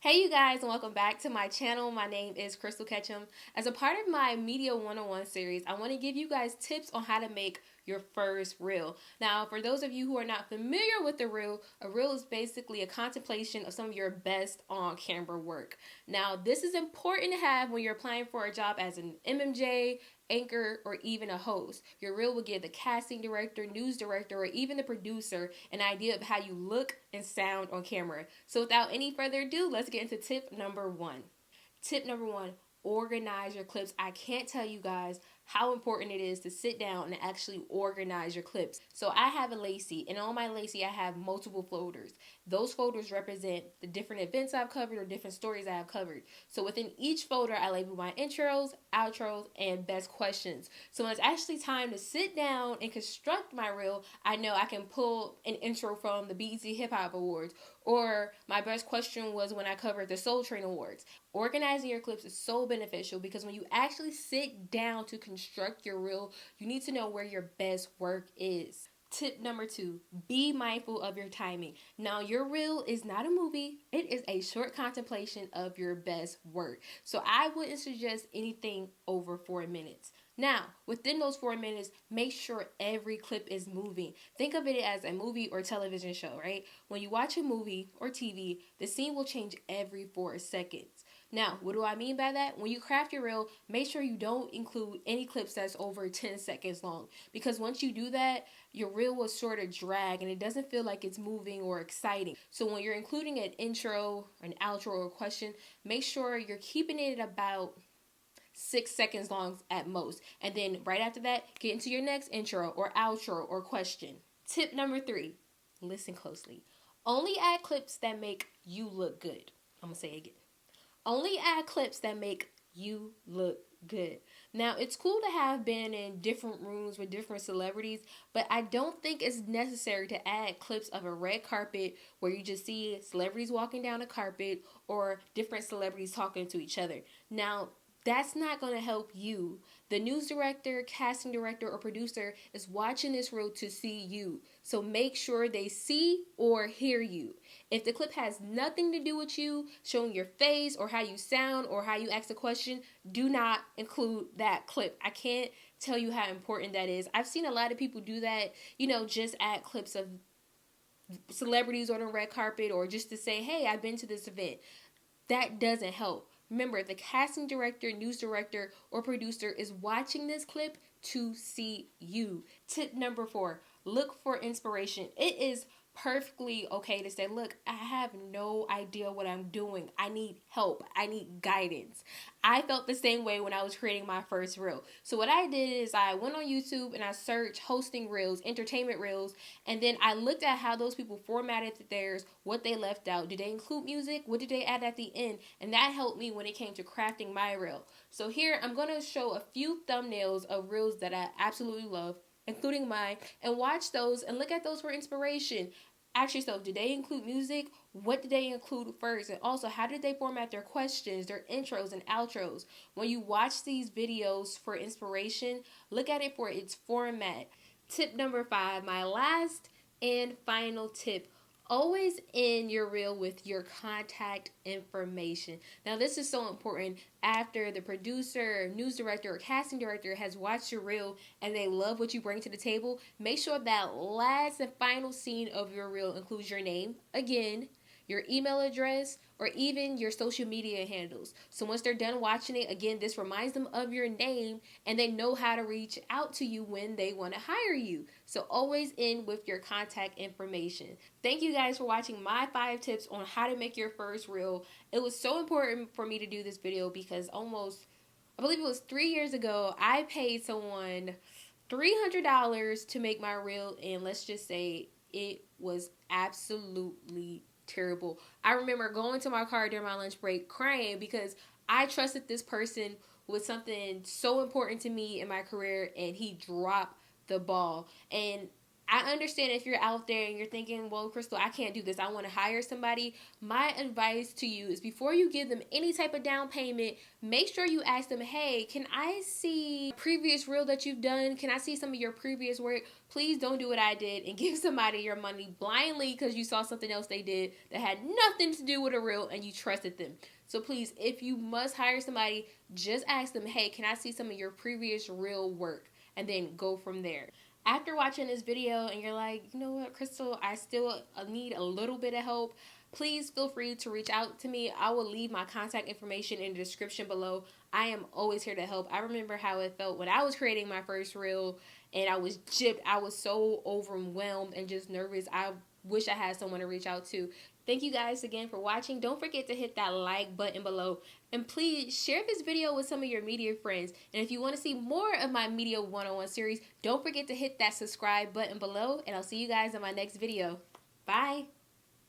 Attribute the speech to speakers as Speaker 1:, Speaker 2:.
Speaker 1: Hey you guys, and welcome back to my channel. My name is Krystal Ketchum. As a part of my Media 101 series, I want to give you guys tips on how to make your first reel. Now, for those of you who are not familiar with a reel is basically a contemplation of some of your best on-camera work. Now, this is important to have when you're applying for a job as an MMJ, anchor, or even a host. Your reel will give the casting director, news director, or even the producer an idea of how you look and sound on camera. So without any further ado, let's get into tip number one. Tip number one, organize your clips. I can't tell you guys how important it is to sit down and actually organize your clips. So I have a Lacy, and on my Lacy I have multiple folders. Those folders represent the different events I've covered or different stories I have covered. So within each folder I label my intros, outros, and best questions. So when it's actually time to sit down and construct my reel, I know I can pull an intro from the BET Hip Hop Awards, or my best question was when I covered the Soul Train Awards. Organizing your clips is so beneficial because when you actually sit down to construct your reel, you need to know where your best work is. Tip number two, be mindful of your timing. Now, your reel is not a movie. It is a short contemplation of your best work. So I wouldn't suggest anything over 4 minutes. Now, within those 4 minutes, make sure every clip is moving. Think of it as a movie or television show, right? When you watch a movie or TV, the scene will change every 4 seconds. Now, what do I mean by that? When you craft your reel, make sure you don't include any clips that's over 10 seconds long. Because once you do that, your reel will sort of drag and it doesn't feel like it's moving or exciting. So when you're including an intro, an outro, or a question, make sure you're keeping it about 6 seconds long at most. And then right after that, get into your next intro or outro or question. Tip number three, listen closely. Only add clips that make you look good. I'm going to say it again. Only add clips that make you look good. Now, it's cool to have been in different rooms with different celebrities, but I don't think it's necessary to add clips of a red carpet where you just see celebrities walking down a carpet or different celebrities talking to each other. Now, that's not going to help you. The news director, casting director, or producer is watching this reel to see you. So make sure they see or hear you. If the clip has nothing to do with you, showing your face or how you sound or how you ask a question, do not include that clip. I can't tell you how important that is. I've seen a lot of people do that, just add clips of celebrities on the red carpet or just to say, hey, I've been to this event. That doesn't help. Remember, the casting director, news director, or producer is watching this clip to see you. Tip number four, look for inspiration. It is perfectly okay to say, look, I have no idea what I'm doing. I need help. I need guidance. I felt the same way when I was creating my first reel. So what I did is I went on YouTube and I searched hosting reels, entertainment reels, and then I looked at how those people formatted theirs, what they left out. Did they include music? What did they add at the end? And that helped me when it came to crafting my reel. So here I'm going to show a few thumbnails of reels that I absolutely love, including mine, and watch those and look at those for inspiration. Ask yourself, did they include music? What did they include first? And also, how did they format their questions, their intros and outros? When you watch these videos for inspiration, look at it for its format. Tip number five, my last and final tip. Always end your reel with your contact information. Now, this is so important. After the producer, news director, or casting director has watched your reel and they love what you bring to the table, make sure that last and final scene of your reel includes your name, again, your email address, or even your social media handles. So once they're done watching it, again, this reminds them of your name and they know how to reach out to you when they want to hire you. So always end with your contact information. Thank you guys for watching my 5 tips on how to make your first reel. It was so important for me to do this video because I believe it was 3 years ago, I paid someone $300 to make my reel, and let's just say it was absolutely terrible. I remember going to my car during my lunch break crying because I trusted this person with something so important to me in my career and he dropped the ball. And I understand if you're out there and you're thinking, well, Krystal, I can't do this. I want to hire somebody. My advice to you is before you give them any type of down payment, make sure you ask them, hey, can I see previous reel that you've done? Can I see some of your previous work? Please don't do what I did and give somebody your money blindly because you saw something else they did that had nothing to do with a reel and you trusted them. So please, if you must hire somebody, just ask them, hey, can I see some of your previous reel work? And then go from there. After watching this video and you're like, you know what, Krystal, I still need a little bit of help, please feel free to reach out to me. I will leave my contact information in the description below. I am always here to help. I remember how it felt when I was creating my first reel and I was gypped. I was so overwhelmed and just nervous. I wish I had someone to reach out to. Thank you guys again for watching. Don't forget to hit that like button below. And please share this video with some of your media friends. And if you want to see more of my Media 101 series, don't forget to hit that subscribe button below. And I'll see you guys in my next video. Bye.